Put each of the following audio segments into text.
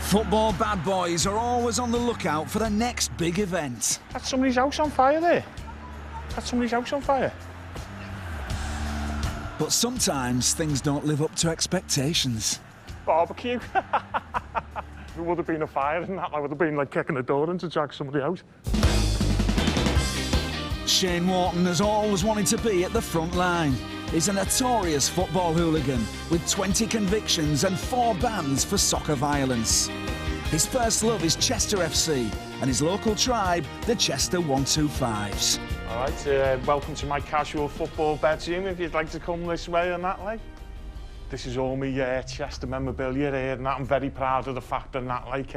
Football bad boys are always on the lookout for the next big event. That's somebody's house on fire there. That's somebody's house on fire. But sometimes things don't live up to expectations. Barbecue. There would have been a fire and that. I would have been like kicking the door in to drag somebody out. Shane Wharton has always wanted to be at the front line. He's a notorious football hooligan with 20 convictions and 4 bans for soccer violence. His first love is Chester FC and his local tribe, the Chester 125s. All right, welcome to my casual football bedroom if you'd like to come this way and that way. This is all me Chester memorabilia here and that. I'm very proud of the fact that like,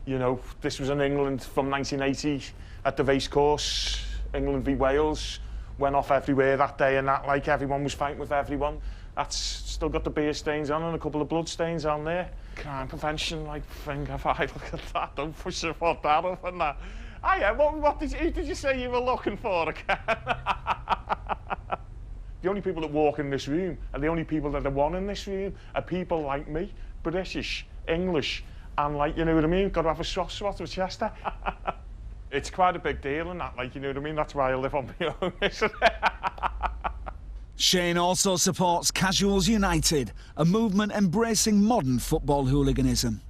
you know, this was in England from 1980 at the racecourse, England v Wales. Went off everywhere that day and that, like everyone was fighting with everyone. That's still got the beer stains on and a couple of blood stains on there. Crime prevention, like, thing, if I look at that, don't push your foot that up and that. Oh yeah, who did you say you were looking for again? The only people that walk in this room and the only people that are one in this room are people like me, British, English, and like, you know what I mean? Got to have a soft spot with Chester. It's quite a big deal and that, like, you know what I mean? That's why I live on my own, isn't it? Shane also supports Casuals United, a movement embracing modern football hooliganism.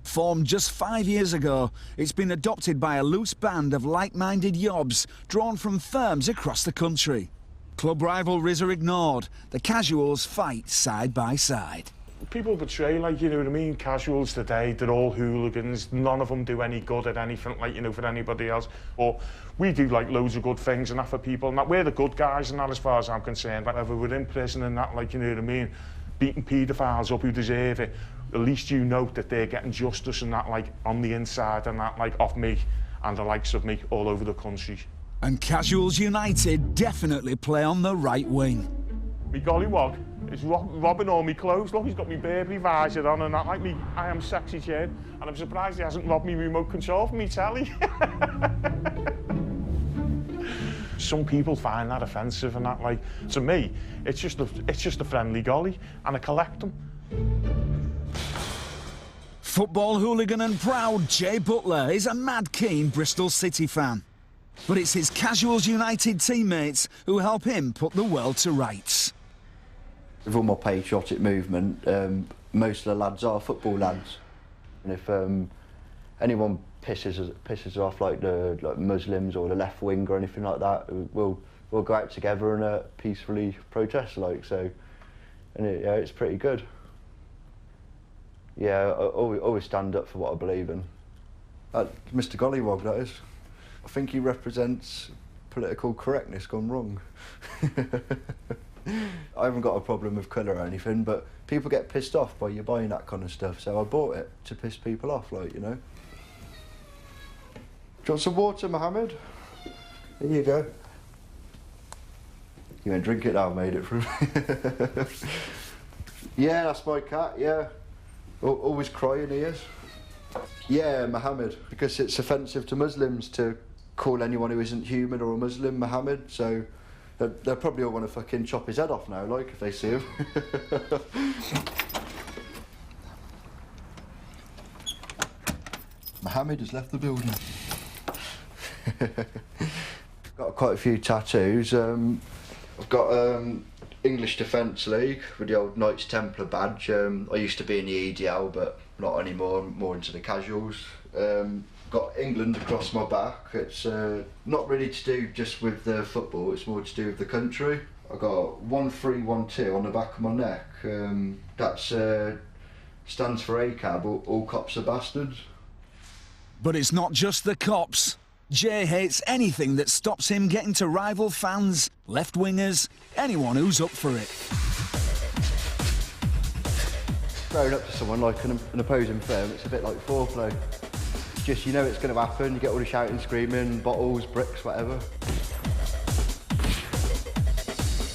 Formed just 5 years ago, it's been adopted by a loose band of like-minded yobs drawn from firms across the country. Club rivalries are ignored. The Casuals fight side by side. People portray, like, you know what I mean, casuals today, they're all hooligans, none of them do any good at anything, like, you know, for anybody else. Or we do, like, loads of good things and that for people, and that we're the good guys and that, as far as I'm concerned. Whatever we're in prison and that, like, you know what I mean, beating paedophiles up who deserve it, at least you know that they're getting justice and that, like, on the inside and that, like, off me and the likes of me all over the country. And Casuals United definitely play on the right wing. Me gollywog is robbing all my clothes. Look, he's got me Burberry visor on and that, like me I Am Sexy chain. And I'm surprised he hasn't robbed me remote control for me telly. Some people find that offensive and that, like, to me, it's just a friendly golly, and I collect them. Football hooligan and proud Jay Butler is a mad keen Bristol City fan. But it's his Casuals United teammates who help him put the world to rights. With all my patriotic movement, most of the lads are football lads. And if anyone pisses off, like the Muslims or the left wing or anything like that, we'll go out together and peacefully protest, like, so. And yeah, it's pretty good. Yeah, I always stand up for what I believe in. Mr. Gollywog, that is. I think he represents political correctness gone wrong. I haven't got a problem with colour or anything, but people get pissed off by you buying that kind of stuff, so I bought it to piss people off, like, you know. Do you want some water, Mohammed? Here you go. You won't drink it now, I made it for him. Yeah, that's my cat, yeah. Always crying, he is. Yeah, Mohammed, because it's offensive to Muslims to call anyone who isn't human or a Muslim Mohammed, so they'll probably all want to fucking chop his head off now, like, if they see him. Mohammed has left the building. Got quite a few tattoos. I've got English Defence League with the old Knights Templar badge. I used to be in the EDL, but not anymore. I'm more into the casuals. Got England across my back. It's not really to do just with the football, it's more to do with the country. I got 1312 on the back of my neck. That's stands for ACAB, all cops are bastards. But it's not just the cops. Jay hates anything that stops him getting to rival fans, left-wingers, anyone who's up for it. Throwing up to someone like an opposing firm, it's a bit like foreplay. Just, you know it's going to happen, you get all the shouting, screaming, bottles, bricks, whatever.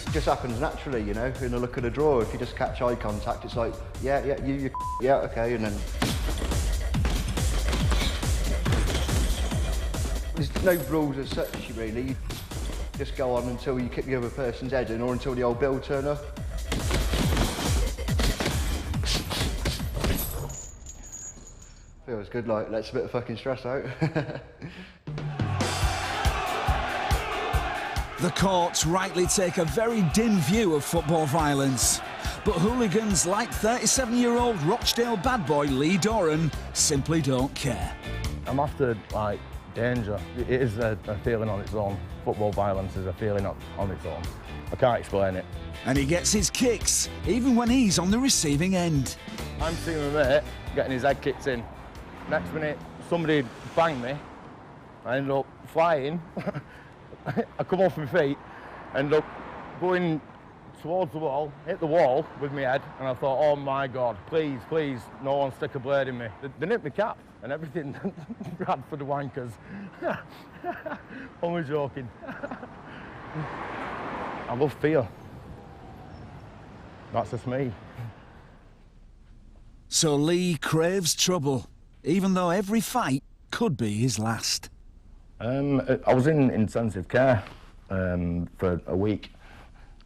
It just happens naturally, you know, in the look of the draw. If you just catch eye contact, it's like, yeah, you yeah, okay, and then... There's no rules as such, really. You just go on until you kick the other person's head in, or until the old bill turn up. Feels good, like, lets a bit of fucking stress out. The courts rightly take a very dim view of football violence. But hooligans like 37-year-old Rochdale bad boy Lee Doran simply don't care. I'm after, like, danger. It is a feeling on its own. Football violence is a feeling on its own. I can't explain it. And he gets his kicks, even when he's on the receiving end. I'm seeing my mate getting his head kicked in. Next minute, somebody banged me. I end up flying. I come off my feet, end up going towards the wall, hit the wall with my head, and I thought, oh my God, please, please, no one stick a blade in me. They nipped my cap and everything. Bad for the wankers. Only joking. I love fear. That's just me. So Lee craves trouble, even though every fight could be his last. I was in intensive care for a week.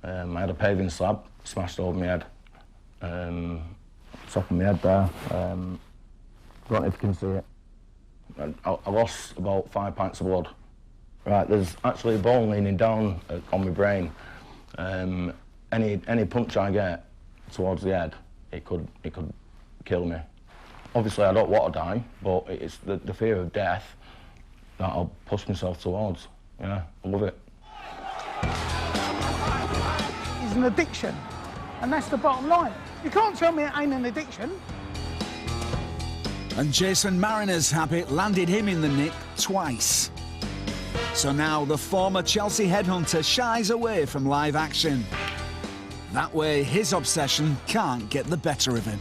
I had a paving slab smashed over my head, top of my head there. Don't know if you can see it. I lost about 5 pints of blood. Right, there's actually a bone leaning down on my brain. Any punch I get towards the head, it could kill me. Obviously, I don't want to die, but it's the fear of death that I'll push myself towards. Yeah, I love it. It's an addiction, and that's the bottom line. You can't tell me it ain't an addiction. And Jason Mariner's habit landed him in the nick twice. So now the former Chelsea headhunter shies away from live action. That way, his obsession can't get the better of him.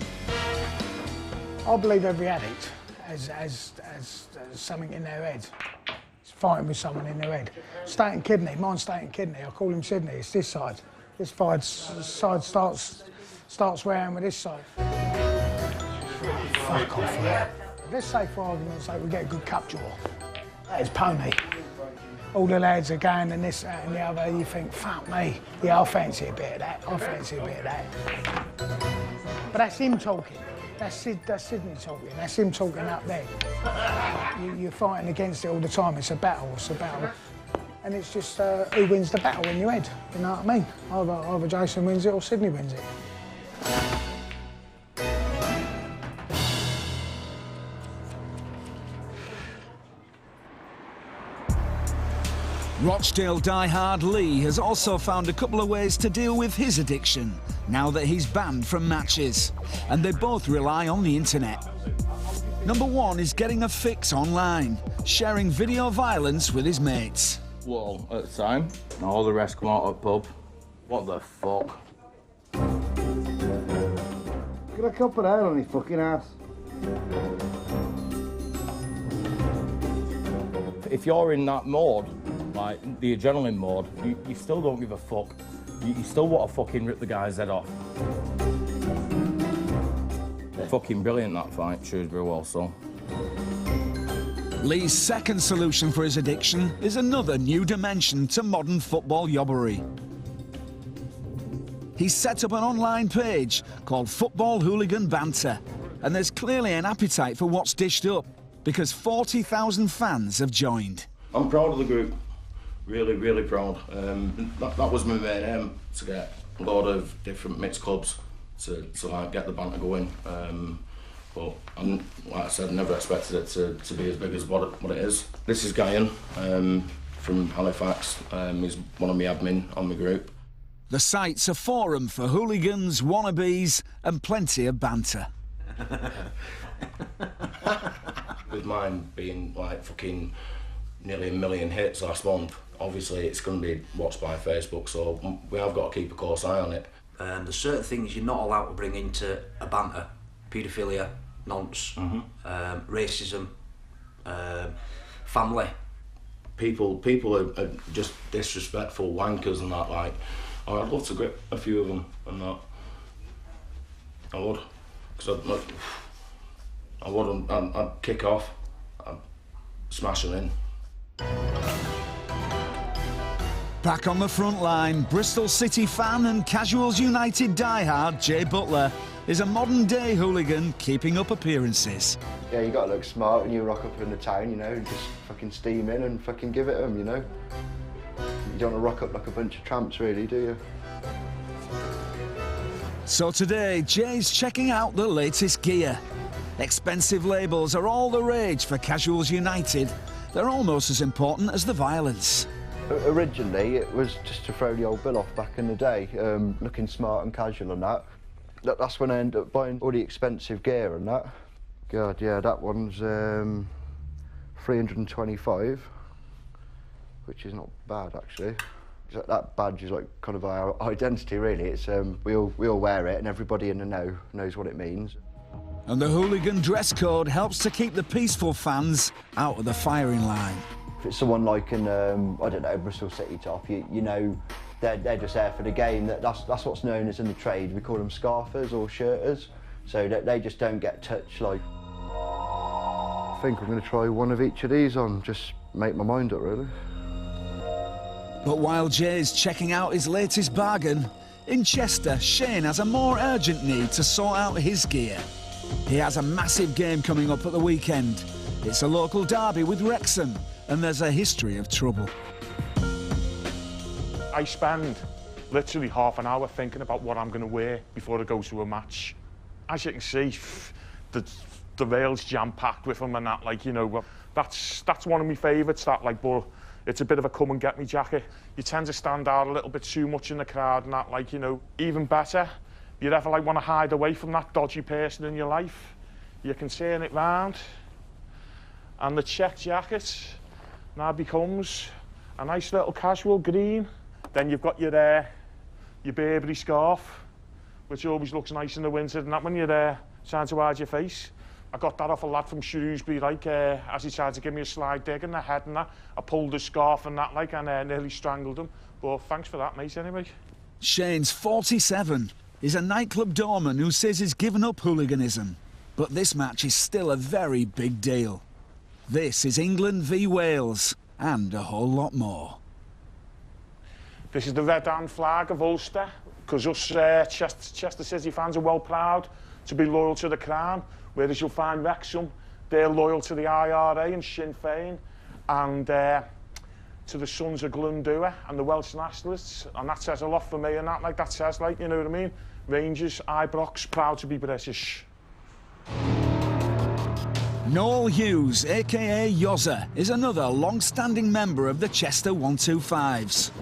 I believe every addict has something in their head. It's fighting with someone in their head. Staten kidney, mine's staten kidney. I call him Sydney. It's this side. This side starts wearing with this side. Fuck off, yeah. Let's say, for argument's sake, we get a good cup draw. That is pony. All the lads are going and this, that and the other. You think, fuck me. Yeah, I fancy a bit of that. I fancy a bit of that. But that's him talking. That's Sydney talking. That's him talking up there. You're fighting against it all the time. It's a battle. It's a battle. And it's just who wins the battle in your head. You know what I mean? Either Jason wins it or Sydney wins it. Rochdale diehard Lee has also found a couple of ways to deal with his addiction now that he's banned from matches, and they both rely on the internet. Number one is getting a fix online, sharing video violence with his mates. Well, at the time, all the rest come out of the pub. What the fuck? Get a cup of that on his fucking ass. If you're in that mode, like the adrenaline mode, you still don't give a fuck. You still want to fucking rip the guy's head off. Fucking brilliant, that fight, Shrewsbury Walsall. Lee's second solution for his addiction is another new dimension to modern football yobbery. He's set up an online page called Football Hooligan Banter, and there's clearly an appetite for what's dished up, because 40,000 fans have joined. I'm proud of the group, really, really proud. That was my main aim, to get a lot of different mixed clubs to like get the banter going. But like I said, never expected it to be as big as what it is. This is Guyan from Halifax. He's one of my admin on my group. The site's a forum for hooligans, wannabes, and plenty of banter. With mine being like fucking nearly 1 million hits last month, obviously it's going to be watched by Facebook, so we have got to keep a close eye on it. There's certain things you're not allowed to bring into a banter. Paedophilia, nonce, racism, family. People are just disrespectful wankers and that, like, oh, I'd love to grip a few of them and that. I would, because I'd kick off, I'd smash them in. Back on the front line, Bristol City fan and Casuals United diehard Jay Butler is a modern-day hooligan keeping up appearances. Yeah, you gotta look smart when you rock up in the town, you know, and just fucking steam in and fucking give it them, you know. You don't want to rock up like a bunch of tramps, really, do you? So today, Jay's checking out the latest gear. Expensive labels are all the rage for Casuals United. They're almost as important as the violence. Originally, it was just to throw the old bill off back in the day, looking smart and casual and that. That's when I ended up buying all the expensive gear and that. God, yeah, that one's 325, which is not bad, actually. That badge is like kind of our identity, really. It's we all wear it, and everybody in the know knows what it means. And the hooligan dress code helps to keep the peaceful fans out of the firing line. If it's someone like an, I don't know, Bristol City top, you know, they're just there for the game. That's what's known as in the trade. We call them scarfers or shirters, so that they just don't get touched. Like, I think I'm going to try one of each of these on, just make my mind up, really. But while Jay's checking out his latest bargain, in Chester, Shane has a more urgent need to sort out his gear. He has a massive game coming up at the weekend. It's a local derby with Wrexham, and there's a history of trouble. I spend literally half an hour thinking about what I'm going to wear before I go to a match. As you can see, the rail's jam-packed with them and that, like, you know, that's one of my favourites, that, like, but it's a bit of a come-and-get-me jacket. You tend to stand out a little bit too much in the crowd and that, like, you know, even better. If you ever, like, want to hide away from that dodgy person in your life, you can turn it round. And the check jacket now becomes a nice little casual green. Then you've got your Burberry scarf, which always looks nice in the winter, and that when you're trying to hide your face. I got that off a lad from Shrewsbury, like, as he tried to give me a slide dig in the head and that. I pulled his scarf and that, like, and nearly strangled him. But thanks for that, mate, anyway. Shane's 47. He's a nightclub doorman who says he's given up hooliganism. But this match is still a very big deal. This is England v Wales, and a whole lot more. This is the red hand flag of Ulster, because us Chester City fans are well proud to be loyal to the Crown, whereas you'll find Wrexham, they're loyal to the IRA and Sinn Féin, and to the Sons of Glyndŵr and the Welsh nationalists, and that says a lot for me, and that, like, that says, like, you know what I mean? Rangers, Ibrox, proud to be British. Noel Hughes, aka Yozza, is another long-standing member of the Chester 125s.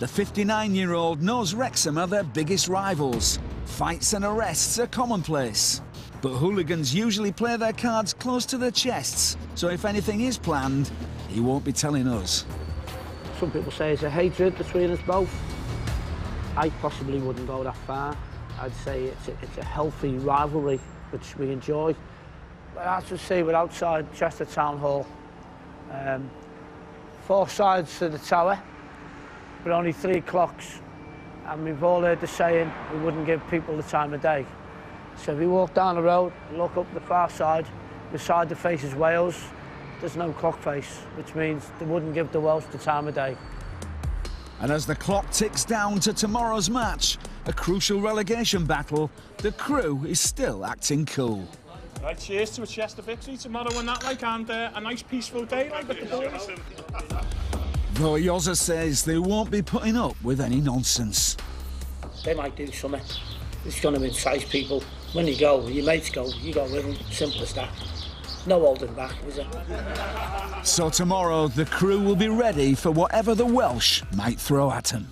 The 59-year-old knows Wrexham are their biggest rivals. Fights and arrests are commonplace. But hooligans usually play their cards close to their chests, so if anything is planned, he won't be telling us. Some people say it's a hatred between us both. I possibly wouldn't go that far. I'd say it's a healthy rivalry, which we enjoy. As you see, we're outside Chester Town Hall. 4 sides to the tower, but only 3 clocks. And we've all heard the saying, we wouldn't give people the time of day. So if you walk down the road, look up the far side, beside the face is Wales, there's no clock face, which means they wouldn't give the Welsh the time of day. And as the clock ticks down to tomorrow's match, a crucial relegation battle, the crew is still acting cool. Right, cheers to a Chester victory tomorrow and that, like, and a nice peaceful day, like, with the boys. Though Yozza says they won't be putting up with any nonsense. They might do something. It's going to incite people. When you go, your mates go, you go with them. Simple as that. No holding back, is it? So tomorrow, the crew will be ready for whatever the Welsh might throw at them.